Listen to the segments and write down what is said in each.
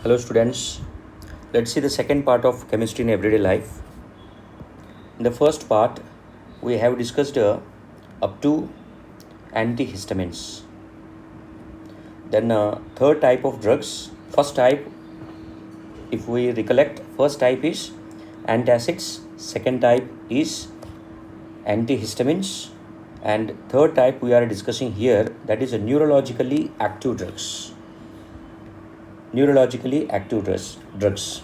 Hello students, let's see the second part of chemistry in everyday life. In the first part, we have discussed up to antihistamines. Then third type of drugs. First type, if we recollect, first type is antacids, second type is antihistamines, and third type we are discussing here, that is neurologically active drugs. Neurologically active drugs.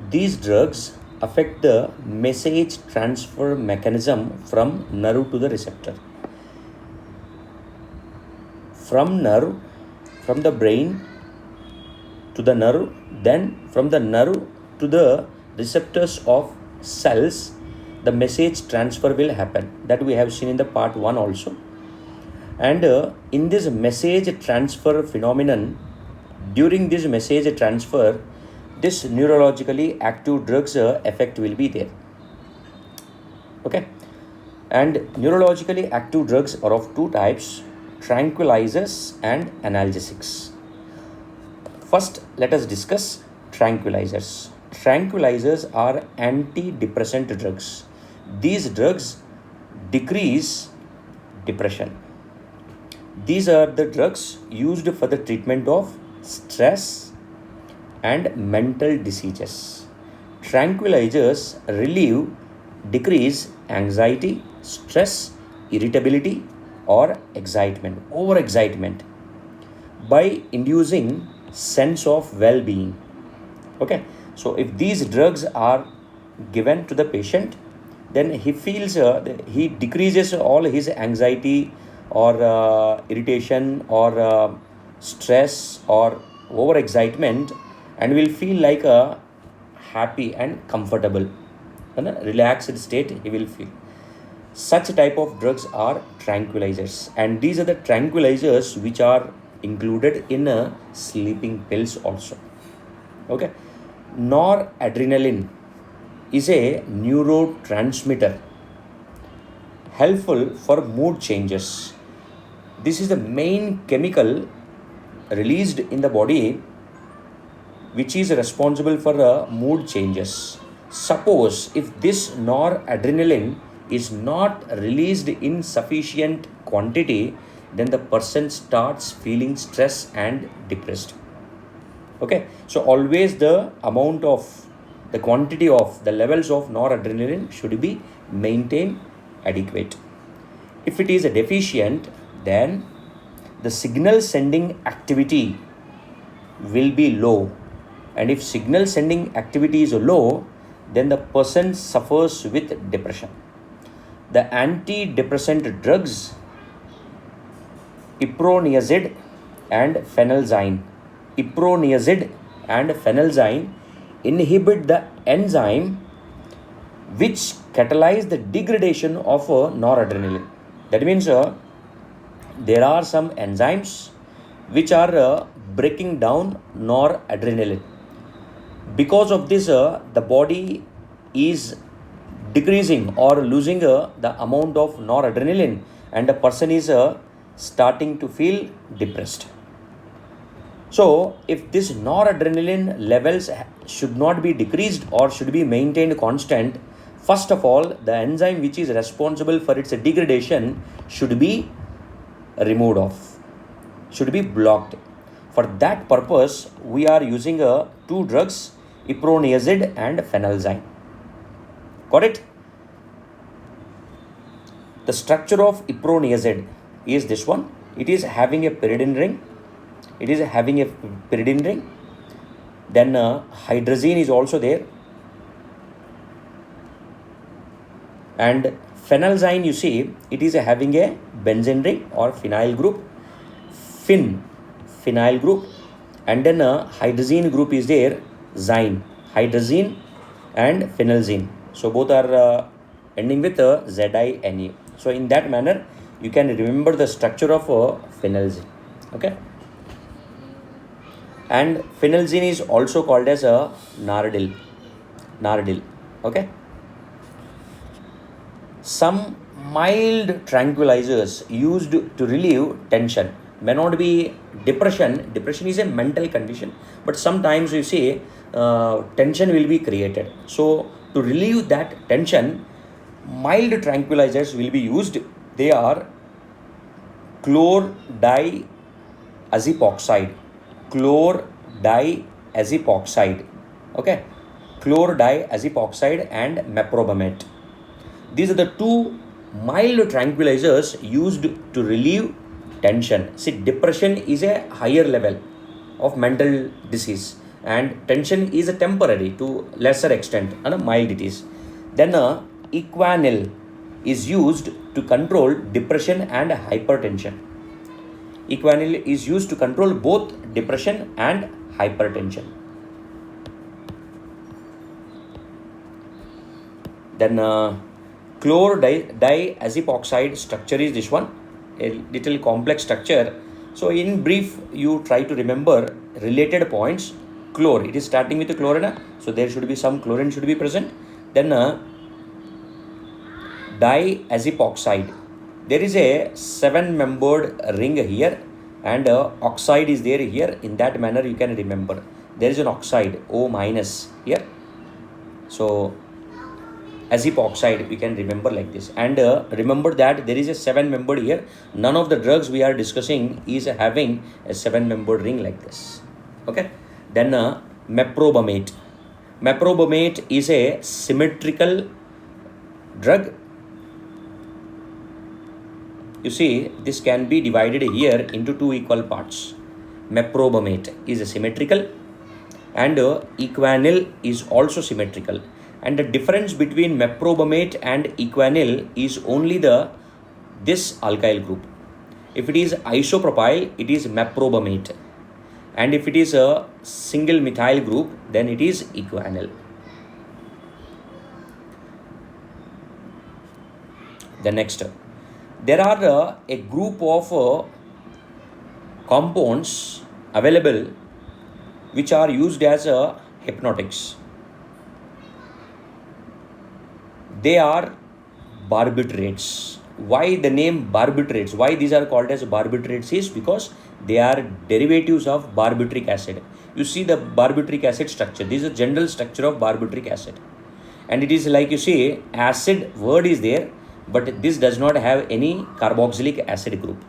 These drugs affect the message transfer mechanism from nerve to the receptor. From the brain to the nerve, then from the nerve to the receptors of cells, the message transfer will happen. That we have seen in the part 1 also. And in this message transfer phenomenon, during this message transfer, this neurologically active drugs effect will be there. Okay. And neurologically active drugs are of two types, tranquilizers and analgesics. First, let us discuss tranquilizers. Tranquilizers are antidepressant drugs. These drugs decrease depression. These are the drugs used for the treatment of stress and mental diseases. Tranquilizers decrease anxiety, stress, irritability, or excitement, overexcitement, by inducing sense of well-being. Okay, so if these drugs are given to the patient, then he feels he decreases all his anxiety or irritation or stress or overexcitement, and will feel like a happy and comfortable and a relaxed state he will feel. Such type of drugs are tranquilizers, and these are the tranquilizers which are included in sleeping pills also. Okay, noradrenaline is a neurotransmitter helpful for mood changes. This is the main chemical released in the body which is responsible for mood changes. Suppose if this noradrenaline is not released in sufficient quantity, then the person starts feeling stress and depressed. Okay, so always the amount of the quantity of the levels of noradrenaline should be maintained adequate. If it is a deficient, then the signal sending activity will be low, and if signal sending activity is low, then the person suffers with depression. The antidepressant drugs iproniazid and phenelzine inhibit the enzyme which catalyze the degradation of noradrenaline. That means there are some enzymes which are breaking down noradrenaline. Because of this, the body is decreasing or losing the amount of noradrenaline, and the person is starting to feel depressed. So, if this noradrenaline levels should not be decreased or should be maintained constant, first of all, the enzyme which is responsible for its degradation should be removed off, should be blocked. For that purpose, we are using two drugs, iproniazid and phenelzine. Got it? The structure of iproniazid is this one. It is having a pyridine ring. Then hydrazine is also there. And phenelzine, you see, it is having a benzene ring or phenyl group. Phenyl group. And then hydrazine group is there. Hydrazine and phenelzine. So both are ending with ZINE. So in that manner, you can remember the structure of phenelzine. Okay. And phenelzine is also called as a Naradyl. Okay. Some mild tranquilizers used to relieve tension. may not be depression. Depression is a mental condition, but sometimes you see tension will be created. So to relieve that tension, mild tranquilizers will be used. They are chlordiazepoxide, chlordiazepoxide, okay, chlordiazepoxide and meprobamate. These are the two mild tranquilizers used to relieve tension. See, depression is a higher level of mental disease, and tension is a temporary to lesser extent and a mild it is. Then Equanil is used to control depression and hypertension. Equanil is used to control both depression and hypertension. Then chlordiazepoxide structure is this one, a little complex structure. So in brief, you try to remember related points. Chlor, it is starting with the chlorine, so there should be some chlorine should be present. Then diazepoxide, there is a 7-membered ring here, and oxide is there here. In that manner you can remember there is an oxide O minus here. So azepoxide we can remember like this, and remember that there is a 7-membered here. None of the drugs we are discussing is having a 7-membered ring like this, okay. Then meprobamate. Meprobamate is a symmetrical drug. You see, this can be divided here into two equal parts. Meprobamate is a symmetrical, and Equanil is also symmetrical. And the difference between meprobamate and Equanil is only this alkyl group. If it is isopropyl, it is meprobamate, and if it is a single methyl group, then it is Equanil. The next, there are a group of compounds available which are used as hypnotics. They are barbiturates. Why the name barbiturates? Why these are called as barbiturates is because they are derivatives of barbiturate acid. You see the barbiturate acid structure. This is a general structure of barbiturate acid. And it is like you see, acid word is there, but this does not have any carboxylic acid group.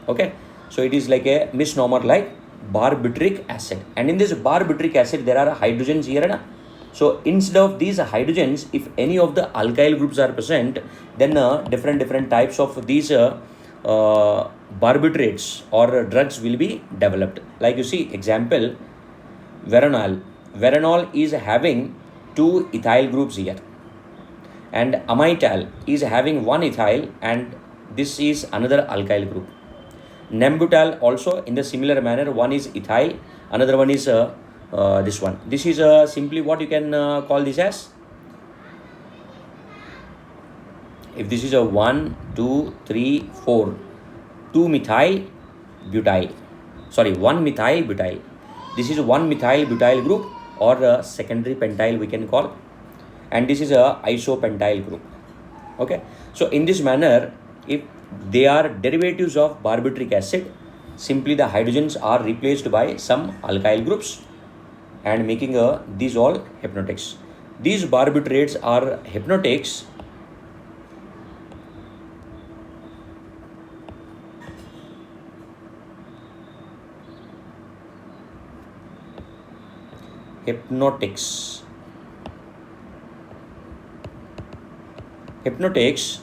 Okay. So it is like a misnomer like barbituric acid. And in this barbituric acid, there are hydrogens here. Na? So instead of these hydrogens, if any of the alkyl groups are present, then different types of these barbiturates or drugs will be developed. Like you see, example, veronal. Veronal is having 2 ethyl groups here, and amital is having 1 ethyl, and this is another alkyl group. Nembutal also in the similar manner, one is ethyl, another one is this one. This is simply what you can call this as. If this is a 1, 2, 3, 4, 2 methyl butyl. Sorry, 1 methyl butyl. This is 1 methyl butyl group, or secondary pentyl we can call, and this is a isopentyl group. Okay. So in this manner, if they are derivatives of barbituric acid, simply the hydrogens are replaced by some alkyl groups and making these all hypnotics. These barbiturates are hypnotics hypnotics.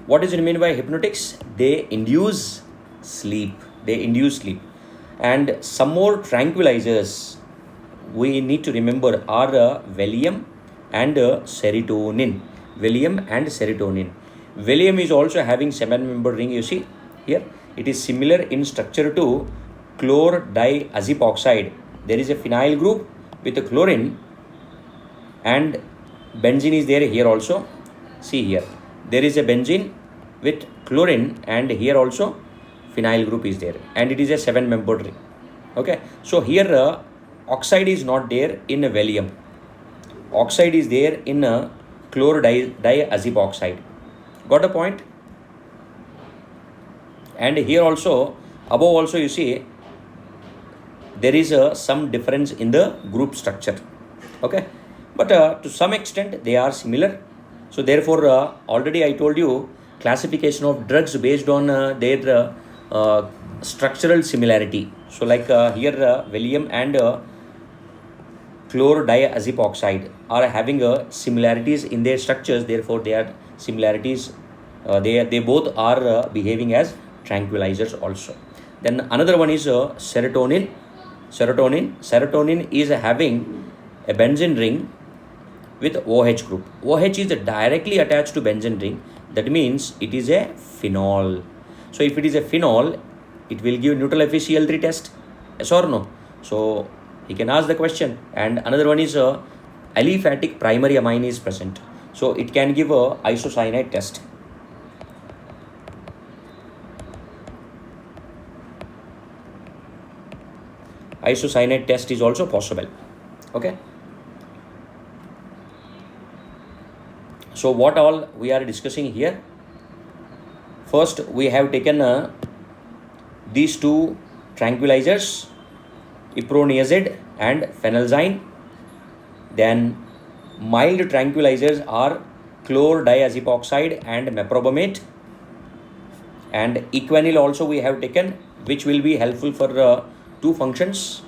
What is it mean by hypnotics? They induce sleep. And some more tranquilizers we need to remember are Valium and serotonin. Valium is also having 7-membered ring. You see here, it is similar in structure to chlordiazepoxide. There is a phenyl group with a chlorine, and benzene is there here also. See here, there is a benzene with chlorine, and here also phenyl group is there, and it is a 7-membered ring. Okay, so here oxide is not there in a Valium. Oxide is there in a chlordiazepoxide. Got the point? And here also Above also you see there is some difference in the group structure. Okay, but to some extent they are similar. So therefore, already I told you classification of drugs based on their structural similarity. So like here Valium and chlorodiazepoxide are having similarities in their structures. Therefore, they are similarities. They both are behaving as tranquilizers also. Then another one is serotonin. Serotonin is having a benzene ring with OH group. OH is directly attached to benzene ring. That means it is a phenol. So if it is a phenol, it will give neutral efficiency test. Yes or no? So he can ask the question. And another one is aliphatic primary amine is present. So it can give a isocyanide test. Isocyanide test is also possible. Okay. So what all we are discussing here? First, we have taken these two tranquilizers, iproniazid and phenelzine. Then mild tranquilizers are chlordiazepoxide and meprobamate. And equanil also we have taken, which will be helpful for two functions.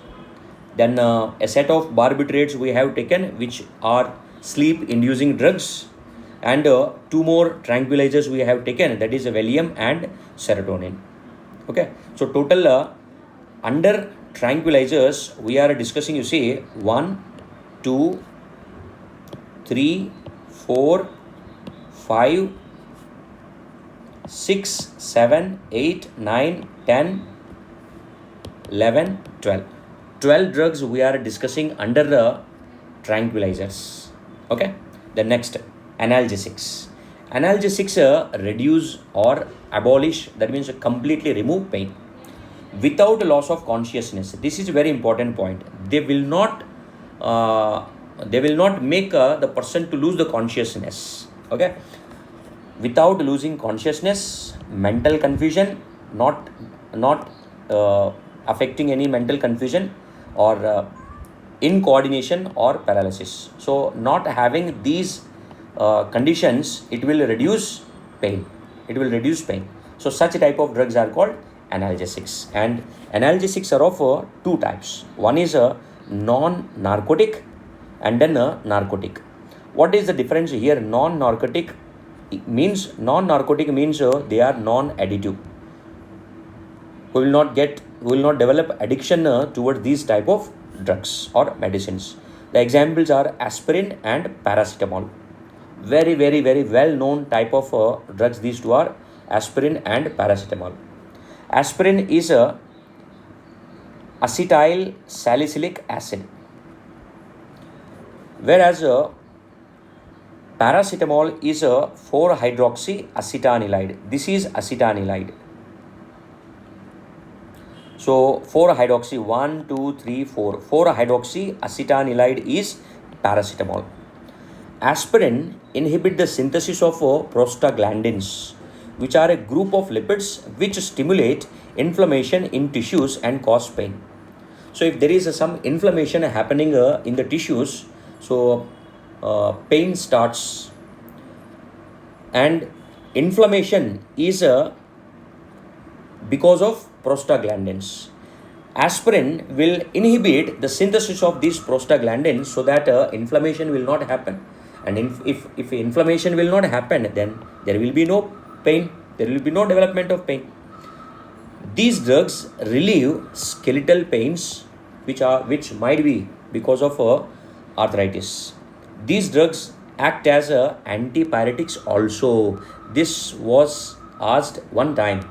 Then a set of barbiturates we have taken, which are sleep inducing drugs. And two more tranquilizers we have taken, that is Valium and serotonin. Okay, so total under tranquilizers we are discussing, you see 1, 2, 3, 4, 5, 6, 7, 8, 9, 10, 11, 12. 12 drugs we are discussing under the tranquilizers. Okay, the next, analgesics. Analgesics reduce or abolish, that means completely remove pain without loss of consciousness. This is a very important point. They will not make the person to lose the consciousness. Okay, without losing consciousness, mental confusion, not affecting any mental confusion or incoordination or paralysis. So not having these conditions, it will reduce pain. So such type of drugs are called analgesics. And analgesics are of two types. One is a non-narcotic and then a narcotic. What is the difference here? Non-narcotic means they are non-additive. We will not develop addiction toward these type of drugs or medicines. The examples are aspirin and paracetamol. Very, very, very well known type of drugs. These two are aspirin and paracetamol. Aspirin is a acetyl salicylic acid, whereas paracetamol is a 4-hydroxyacetanilide. This is acetanilide. So 4-hydroxy, 1, 2, 3, 4. 4-hydroxyacetanilide is paracetamol. Aspirin inhibit the synthesis of prostaglandins, which are a group of lipids which stimulate inflammation in tissues and cause pain. So if there is some inflammation happening in the tissues, so pain starts. And inflammation is because of prostaglandins. Aspirin will inhibit the synthesis of these prostaglandins so that inflammation will not happen. And if inflammation will not happen, then there will be no pain. There will be no development of pain. These drugs relieve skeletal pains, which might be because of arthritis. These drugs act as antipyretics also. This was asked one time.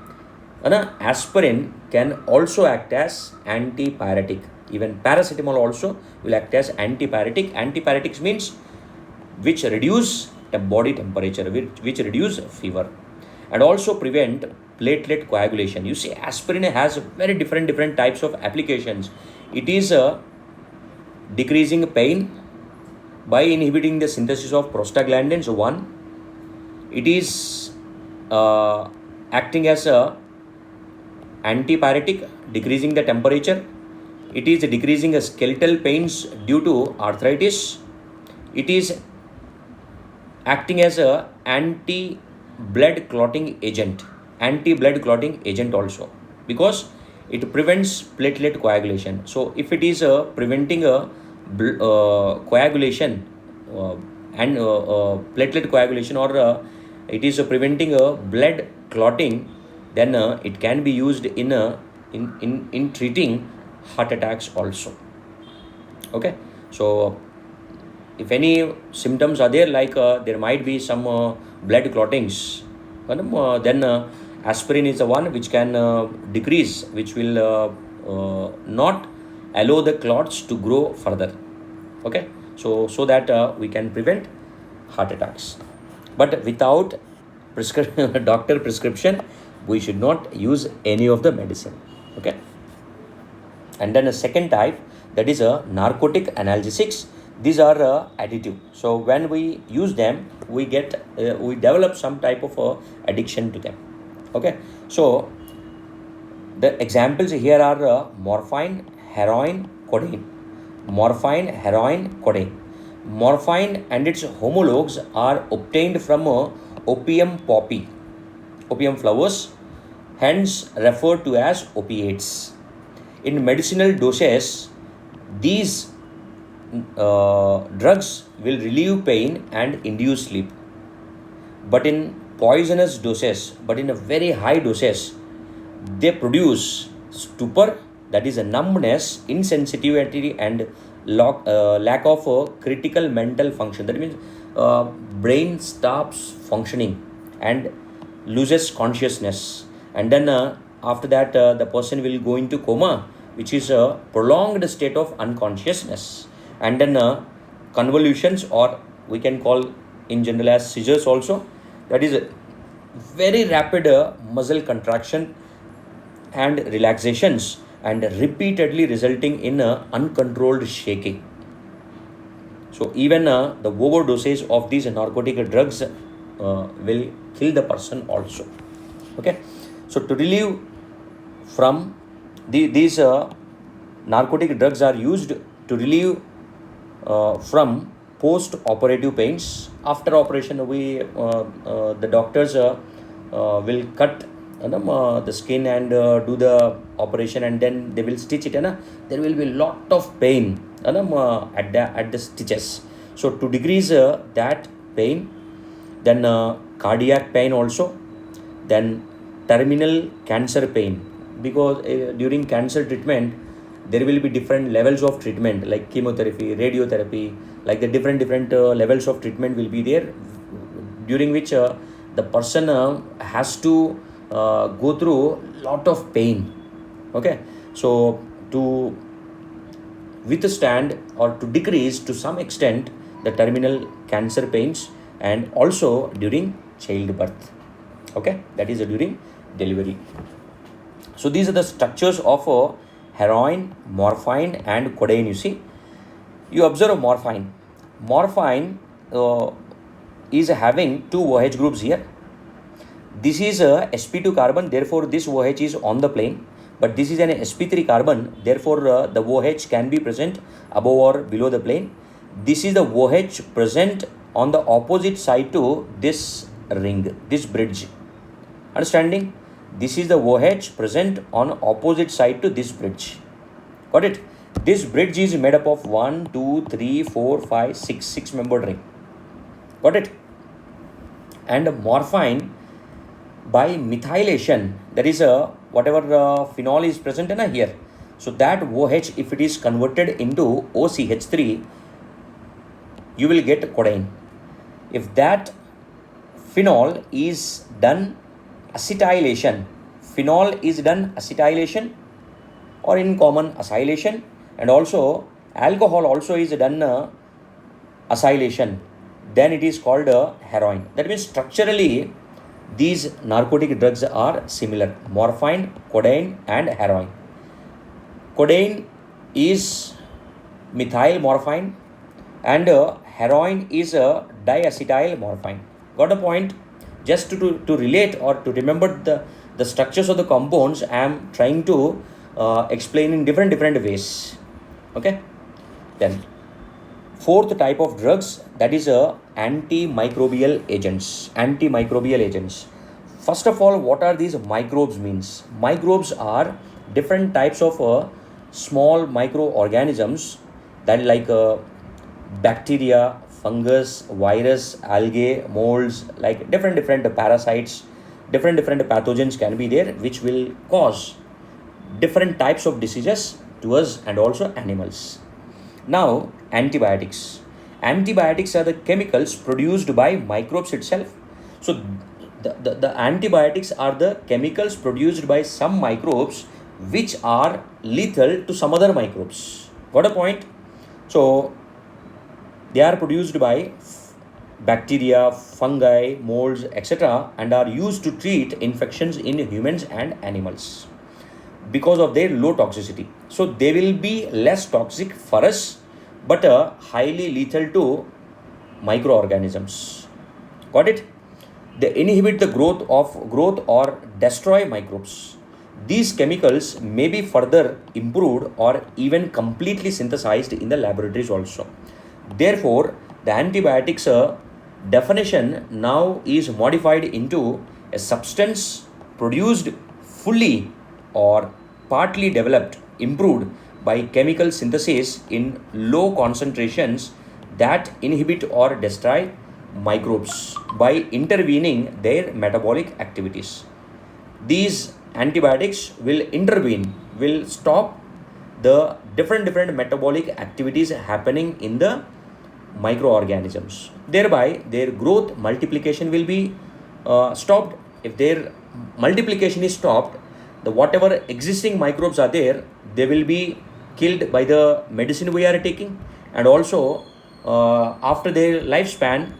Aspirin can also act as antipyretic. Even paracetamol also will act as antipyretic. Antipyretics means which reduce the body temperature, which reduce fever, and also prevent platelet coagulation. You see, aspirin has very different types of applications. It is decreasing pain by inhibiting the synthesis of prostaglandins. One, it is acting as a antipyretic, decreasing the temperature. It is decreasing skeletal pains due to arthritis. It is acting as a anti-blood clotting agent. Anti-blood clotting agent also, because it prevents platelet coagulation. So if it is preventing a coagulation and platelet coagulation, or it is preventing a blood clotting, then it can be used in treating heart attacks also. Okay, so if any symptoms are there, like there might be some blood clottings, then aspirin is the one which can decrease, which will not allow the clots to grow further. Okay, so that we can prevent heart attacks. But without doctor prescription, we should not use any of the medicine. Okay, and then a second type, that is a narcotic analgesics. These are additive. So when we use them, we develop some type of addiction to them. Okay, so the examples here are morphine, heroin, codeine. Morphine, heroin, codeine. Morphine and its homologues are obtained from opium poppy, opium flowers, hence referred to as opiates. In medicinal doses, these drugs will relieve pain and induce sleep. But in poisonous doses, but in a very high doses, they produce stupor, that is a numbness, insensitivity, and lack of critical mental function. That means brain stops functioning and loses consciousness. And then after that, the person will go into coma, which is a prolonged state of unconsciousness. And then convolutions, or we can call in general as seizures also, that is a very rapid muscle contraction and relaxations, and repeatedly resulting in uncontrolled shaking. So even the overdoses of these narcotic drugs will kill the person also. Okay, so to relieve from these narcotic drugs are used to relieve from post-operative pains. After operation, the doctors will cut the skin and do the operation, and then they will stitch it, and there will be lot of pain at the stitches. So to decrease that pain, then cardiac pain also, then terminal cancer pain, because during cancer treatment there will be different levels of treatment, like chemotherapy, radiotherapy, like the different levels of treatment will be there, during which the person has to go through lot of pain. Okay, so to withstand or to decrease to some extent the terminal cancer pains, and also during childbirth. Okay, that is during delivery. So these are the structures of heroin, morphine, and codeine. You see, you observe morphine. Morphine is having two OH groups here. This is a sp2 carbon, therefore this OH is on the plane. But this is an sp3 carbon, therefore the OH can be present above or below the plane. This is the OH present on the opposite side to this ring, this bridge. Understanding? This is the OH present on opposite side to this bridge. Got it? This bridge is made up of 1, 2, 3, 4, 5, 6 membered ring. Got it? And morphine, by methylation, there is a whatever phenol is present in here. So that OH, if it is converted into OCH3, you will get codeine. If that phenol is done acetylation, phenol is done acetylation, or in common acylation, and also alcohol also is done acylation, then it is called heroin. That means structurally these narcotic drugs are similar: morphine, codeine, and heroin. Codeine is methyl morphine, and heroin is diacetyl morphine. Got the point? Just to relate or to remember The structures of the compounds I am trying to explain in different ways. Okay. Then fourth type of drugs, that is antimicrobial agents. Antimicrobial agents. First of all, what are these microbes means? Microbes are different types of small microorganisms that like bacteria, fungus, virus, algae, molds, like different parasites, different pathogens can be there, which will cause different types of diseases to us and also animals. Now, antibiotics. Antibiotics are the chemicals produced by microbes itself. So, the antibiotics are the chemicals produced by some microbes which are lethal to some other microbes. Got a point? So, they are produced by bacteria, fungi, molds, etc., and are used to treat infections in humans and animals because of their low toxicity. So they will be less toxic for us, but highly lethal to microorganisms. Got it? They inhibit the growth or destroy microbes. These chemicals may be further improved or even completely synthesized in the laboratories also. Therefore, the antibiotics definition now is modified into a substance produced fully or partly developed, improved by chemical synthesis in low concentrations that inhibit or destroy microbes by intervening their metabolic activities. These antibiotics will intervene, will stop the different metabolic activities happening in the microorganisms. Thereby, their growth multiplication will be stopped. If their multiplication is stopped, the whatever existing microbes are there, they will be killed by the medicine we are taking, and also after their lifespan,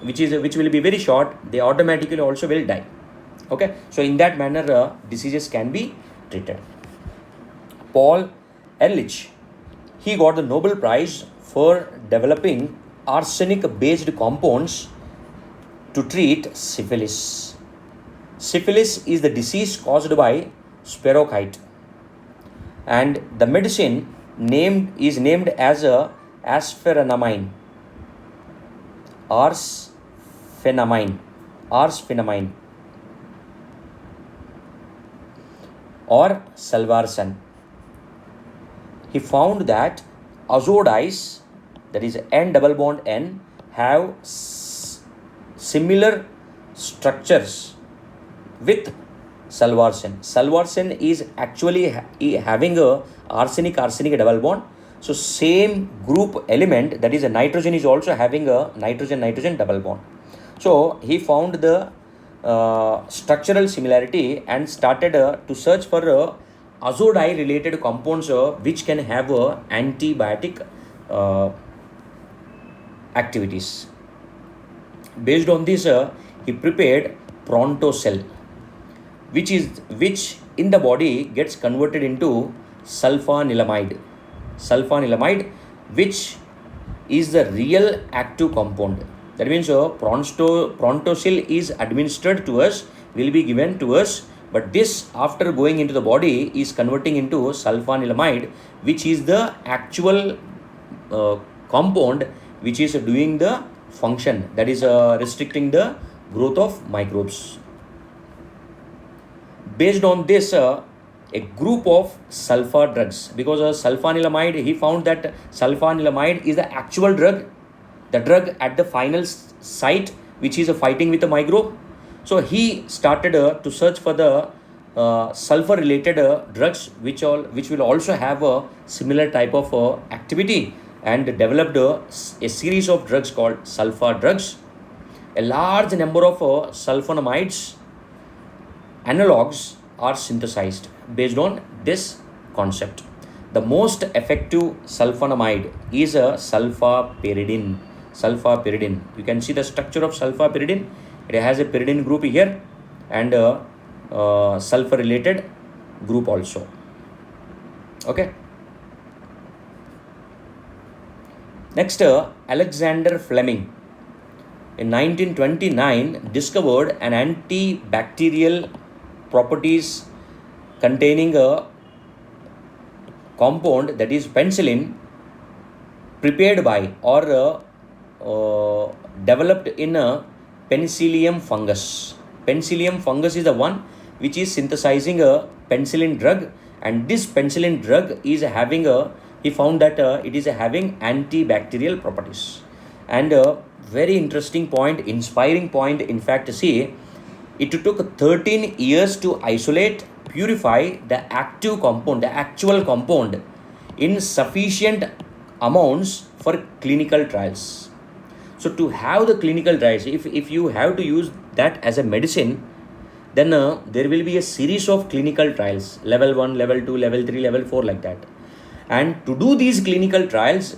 which will be very short, they automatically also will die. Okay, so in that manner, diseases can be treated. Paul Ehrlich, he got the Nobel Prize for developing arsenic-based compounds to treat syphilis. Syphilis is the disease caused by spirochete, and the medicine is named as a asphenamine, arsphenoamine, or salvarsan. He found that azodides, that is N double bond N, have similar structures with salvarsan. Salvarsan is actually having a arsenic double bond. So same group element, that is a nitrogen, is also having a nitrogen double bond. So he found the structural similarity and started to search for azodide related compounds which can have antibiotic activities. Based on this, he prepared Prontocel, which in the body gets converted into sulfanilamide, which is the real active compound. That means Prontocel is administered to us, will be given to us, but this, after going into the body, is converting into sulfanilamide, which is the actual compound which is doing the function, that is restricting the growth of microbes. Based on this, a group of sulfur drugs, because sulfanilamide, he found that sulfanilamide is the actual drug, the drug at the final site which is fighting with the microbe. So he started to search for the sulfur related drugs which will also have a similar type of activity, and developed a series of drugs called sulfur drugs. A large number of sulfonamides analogs are synthesized based on this concept. The most effective sulfonamide is a sulfapyridine. You can see the structure of sulfapyridine. It has a pyridine group here and a sulfur related group also. Okay. Next, Alexander Fleming in 1929 discovered an antibacterial properties containing a compound, that is penicillin, prepared by or developed in a penicillium fungus. Penicillium fungus is the one which is synthesizing a penicillin drug, and this penicillin drug is having a, he found that it is having antibacterial properties. And a very interesting point, inspiring point, in fact, see, it took 13 years to isolate, purify the active compound, the actual compound, in sufficient amounts for clinical trials. So to have the clinical trials, if you have to use that as a medicine, then there will be a series of clinical trials, level 1, level 2, level 3, level 4, like that. And to do these clinical trials,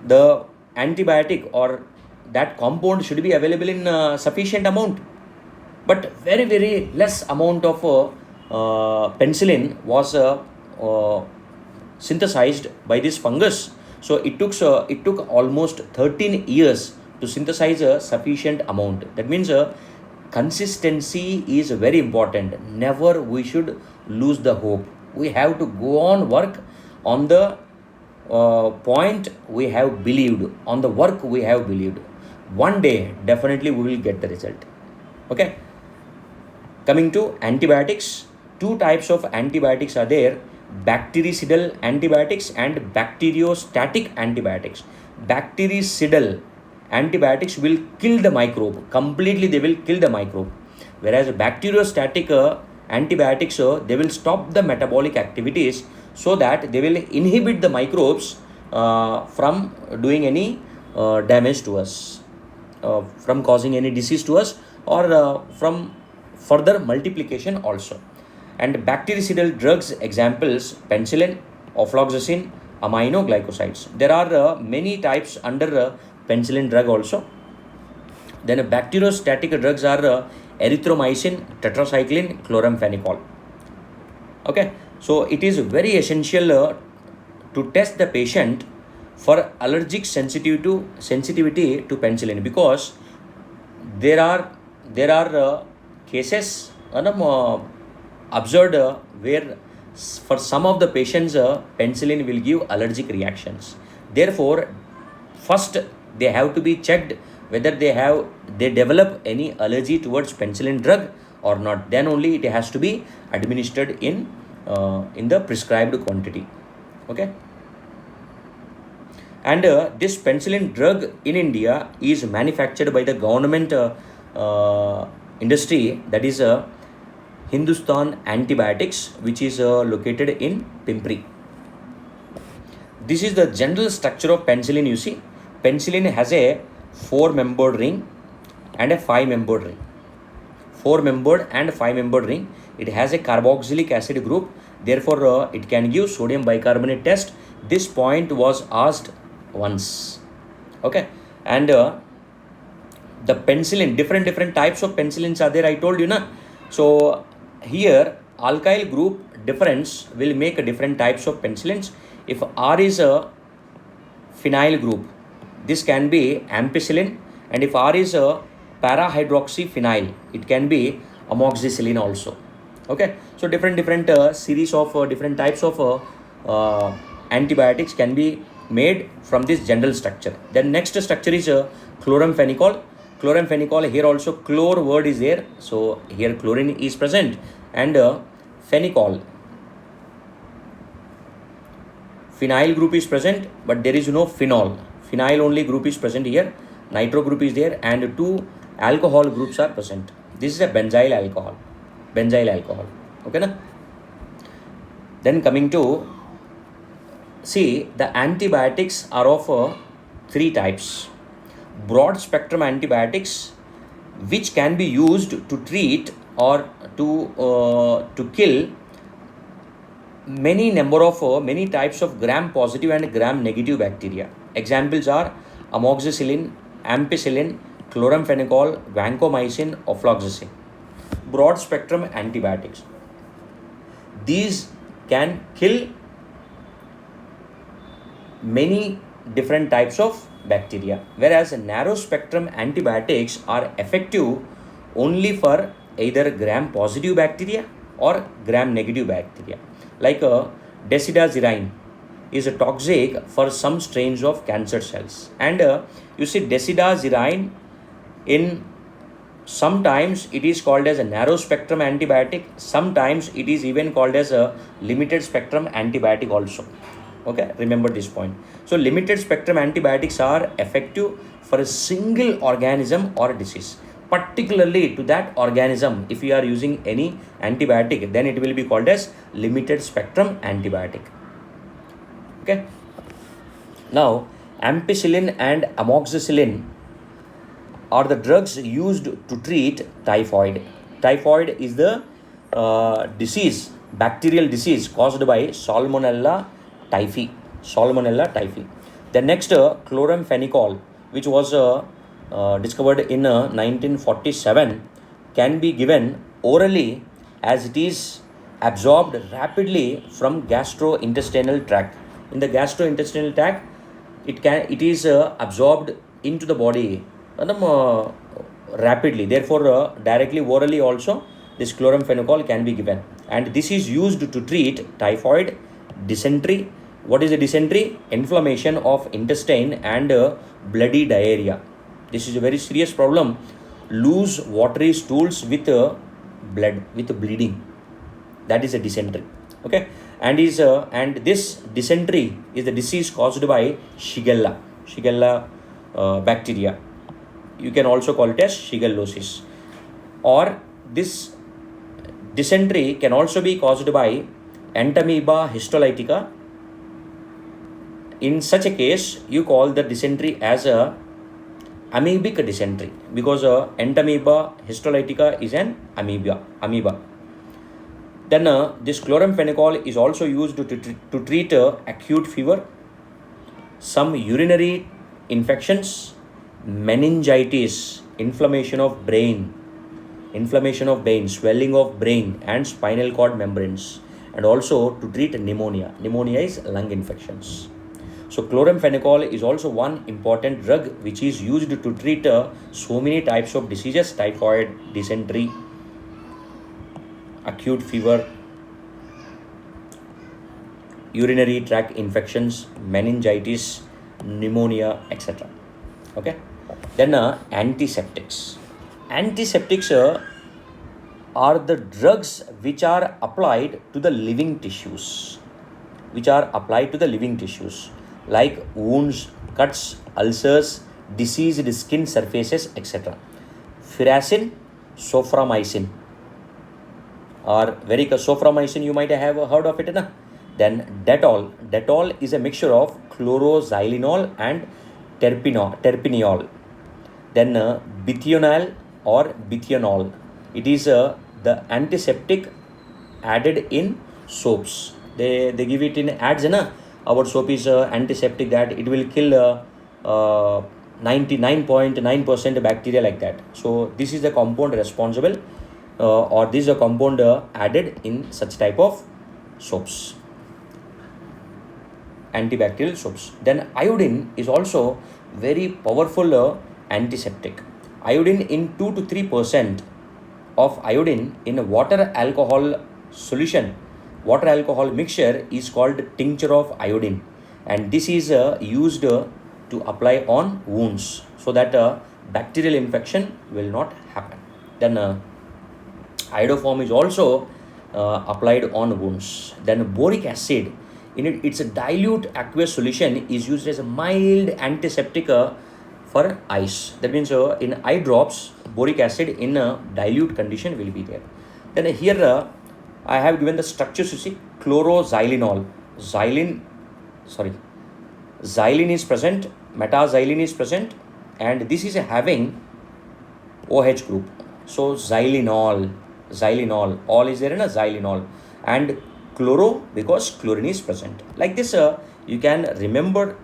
the antibiotic or that compound should be available in sufficient amount. But very, very less amount of penicillin was synthesized by this fungus. So it took almost 13 years to synthesize a sufficient amount. That means consistency is very important. Never we should lose the hope. We have to go on work on the point we have believed, on the work we have believed. One day definitely we will get the result. Okay. Coming to antibiotics, two types of antibiotics are there: bactericidal antibiotics and bacteriostatic antibiotics. Bactericidal antibiotics will kill the microbe completely, they will kill the microbe, whereas bacteriostatic antibiotics, they will stop the metabolic activities, so that they will inhibit the microbes from doing any damage to us, from causing any disease to us, or from further multiplication also. And bactericidal drugs examples: penicillin, ofloxacin, aminoglycosides. There are many types under penicillin drug also. Then bacteriostatic drugs are erythromycin, tetracycline, chloramphenicol. Okay, so it is very essential to test the patient for allergic sensitivity to penicillin, because there are cases observed where for some of the patients penicillin will give allergic reactions. Therefore, first they have to be checked whether they develop any allergy towards penicillin drug or not. Then only it has to be administered in the prescribed quantity. Okay. And this penicillin drug in India is manufactured by the government industry, that is Hindustan Antibiotics, which is located in Pimpri. This is the general structure of penicillin. You see, penicillin has a 4-membered ring and a 5-membered ring. 4-membered and 5-membered ring. It has a carboxylic acid group. Therefore, it can give sodium bicarbonate test. This point was asked once. Okay, and the penicillin, different types of penicillins are there, I told you na. So here alkyl group difference will make a different types of penicillins. If R is a phenyl group, this can be ampicillin, and if R is a parahydroxyphenyl, it can be amoxicillin also. Okay, so different series of different types of antibiotics can be made from this general structure. Then next structure is chloramphenicol. Chloramphenicol, here also chlor word is there, so here chlorine is present, and phenicol, phenyl group is present, but there is no phenol. Phenyl only group is present here, nitro group is there, and 2 alcohol groups are present. This is a benzyl alcohol. Okay na? Then coming to, see, the antibiotics are of 3 types. Broad spectrum antibiotics, which can be used to treat or to kill many types of gram positive and gram negative bacteria. Examples are amoxicillin, ampicillin, chloramphenicol, vancomycin, ofloxacin. Broad spectrum antibiotics. These can kill many different types of bacteria, whereas narrow spectrum antibiotics are effective only for either gram positive bacteria or gram-negative bacteria. Like desidazirine is a toxic for some strains of cancer cells. And you see desidazirine in sometimes it is called as a narrow spectrum antibiotic, sometimes it is even called as a limited spectrum antibiotic also. Okay, remember this point. So limited spectrum antibiotics are effective for a single organism or disease, particularly to that organism. If you are using any antibiotic, then it will be called as limited spectrum antibiotic. Okay, now ampicillin and amoxicillin are the drugs used to treat typhoid. Typhoid is the bacterial disease caused by Salmonella typhi. Salmonella typhi. The next, chloramphenicol, which was discovered in 1947, can be given orally as it is absorbed rapidly from gastrointestinal tract. In the gastrointestinal tract, it is absorbed into the body rapidly. Therefore, directly orally also this chloramphenicol can be given, and this is used to treat typhoid, dysentery. What is a dysentery? Inflammation of intestine and bloody diarrhea. This is a very serious problem. Loose watery stools with blood, with bleeding. That is a dysentery. Okay, and this dysentery is the disease caused by Shigella bacteria. You can also call it as shigellosis. Or this dysentery can also be caused by Entamoeba histolytica. In such a case, you call the dysentery as a amoebic dysentery, because Entamoeba histolytica is an amoeba. Then this chloramphenicol is also used to treat acute fever, some urinary infections, meningitis, inflammation of brain, swelling of brain and spinal cord membranes, and also to treat pneumonia. Pneumonia is lung infections. So chloramphenicol is also one important drug which is used to treat so many types of diseases: typhoid, dysentery, acute fever, urinary tract infections, meningitis, pneumonia, etc. Okay. Then antiseptics. Antiseptics are the drugs which are applied to the living tissues. Like wounds, cuts, ulcers, diseased skin surfaces, etc. Furacin, soframycin, or soframycin, you might have heard of it, na? Then Dettol. Dettol is a mixture of chloroxylenol and terpineol. Then bithionol or bithionol. It is the antiseptic added in soaps. They give it in ads, na? Our soap is antiseptic, that it will kill 99.9% bacteria, like that. So this is the compound responsible, or this is a compound added in such type of soaps, antibacterial soaps. Then iodine is also very powerful antiseptic. Iodine in 2 to 3% of iodine in a water alcohol solution, water alcohol mixture, is called tincture of iodine, and this is used to apply on wounds so that bacterial infection will not happen. Then iodoform is also applied on wounds. Then boric acid, it's a dilute aqueous solution, is used as a mild antiseptic for eyes. That means in eye drops, boric acid in a dilute condition will be there. Then here I have given the structures. You see, chloroxylenol, xylene is present, metaxylene is present, and this is having OH group. So xylenol, all is there in a xylenol, and chloro, because chlorine is present. Like this, you can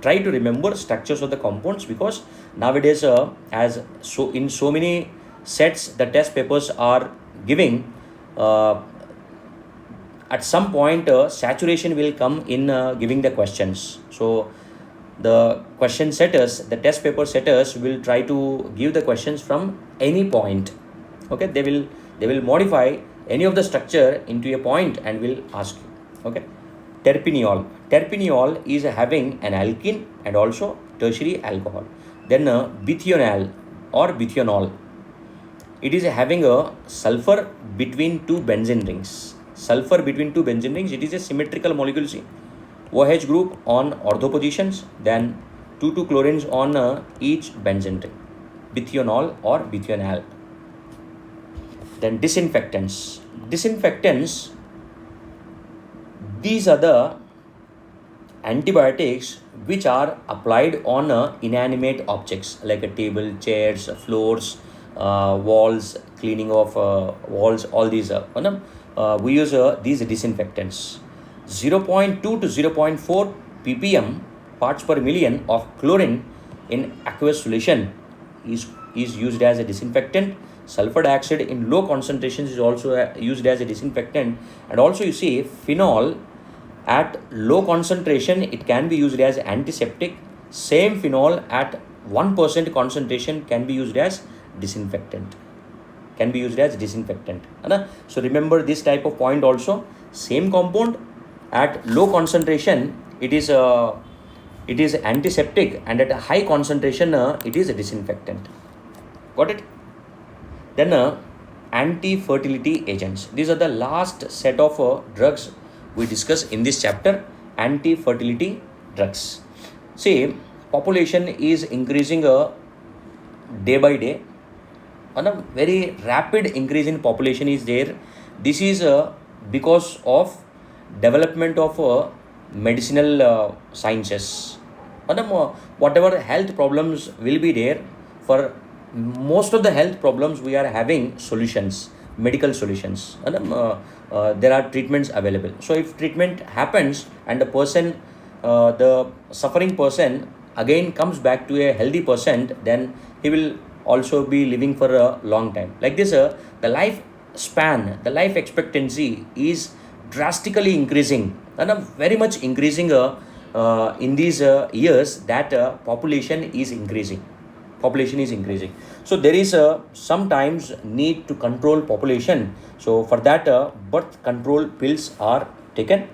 try to remember structures of the compounds, because nowadays as so in so many sets the test papers are giving, at some point saturation will come in giving the questions. So the test paper setters will try to give the questions from any point. Okay, they will modify any of the structure into a point and will ask you. Okay. Terpineol. Terpineol is having an alkene and also tertiary alcohol. Then bithional or bithionol. It is having a sulfur between two benzene rings. Sulfur between two benzene rings. It is a symmetrical molecule. See, OH group on ortho positions. Then 2 chlorines on each benzene ring. Bithionol or bithional. Then disinfectants. Disinfectants, these are the antibiotics which are applied on inanimate objects like a table, chairs, floors, walls, cleaning of walls, all these. We use these disinfectants. 0.2 to 0.4 ppm parts per million of chlorine in aqueous solution is used as a disinfectant. Sulfur dioxide in low concentrations is also used as a disinfectant. And also you see phenol at low concentration, it can be used as antiseptic. Same phenol at 1% concentration can be used as disinfectant. So remember this type of point also. Same compound at low concentration, it is antiseptic, and at a high concentration, it is a disinfectant. Got it? Then anti-fertility agents. These are the last set of drugs we discuss in this chapter. Anti-fertility drugs. See, population is increasing day by day. And a very rapid increase in population is there. This is because of development of medicinal sciences. And whatever health problems will be there, for most of the health problems we are having solutions, medical solutions, and there are treatments available. So if treatment happens and the suffering person again comes back to a healthy person, then he will also be living for a long time. Like this, the life expectancy is drastically increasing, and very much increasing in these years that population is increasing. So there is sometimes need to control population. So for that, birth control pills are taken.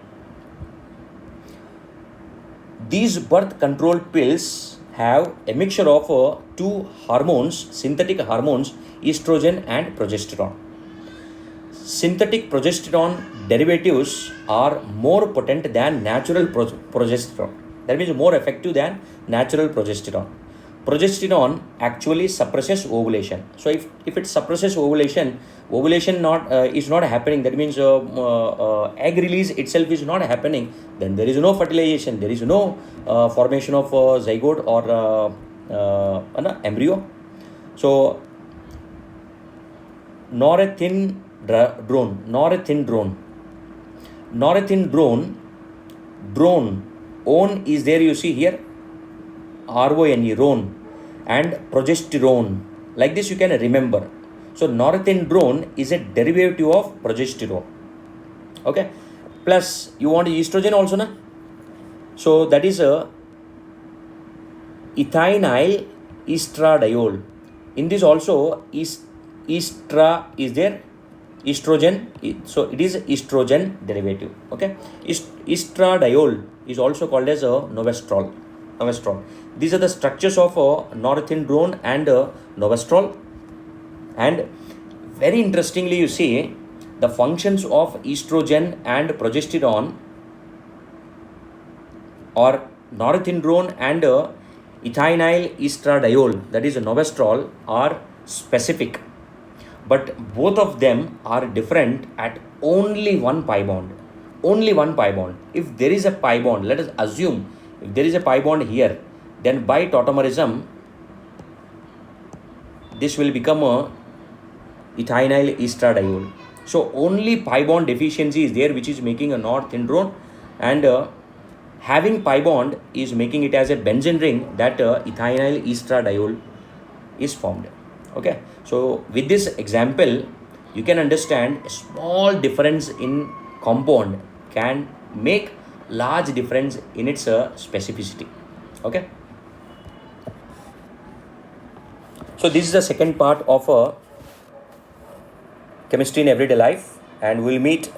These birth control pills have a mixture of two hormones, synthetic hormones, estrogen and progesterone. Synthetic progesterone derivatives are more potent than natural progesterone. That means more effective than natural progesterone. Progesterone actually suppresses ovulation. So if it suppresses ovulation is not happening. That means egg release itself is not happening. Then there is no fertilization. There is no formation of zygote or embryo. So drone is there, you see here, RONE, rone, and progesterone. Like this you can remember. So norethindrone is a derivative of progesterone. Okay. Plus you want estrogen also, na? So that is a ethinyl estradiol. In this also estra is there, estrogen. So it is estrogen derivative. Okay. Estradiol is also called as a novestrol. These are the structures of norethindrone and novestrol. And very interestingly, you see the functions of estrogen and progesterone, or norethindrone and ethinyl estradiol, that is novestrol, are specific, but both of them are different at only one pi bond. If there is a pi bond, let us assume if there is a pi bond here, then by tautomerism this will become a ethinyl estradiol. So only pi bond deficiency is there, which is making a norethindrone, and having pi bond is making it as a benzene ring, that ethinyl estradiol is formed. Okay. So with this example, you can understand a small difference in compound can make large difference in its specificity. Okay. So this is the second part of chemistry in everyday life. and we'll meet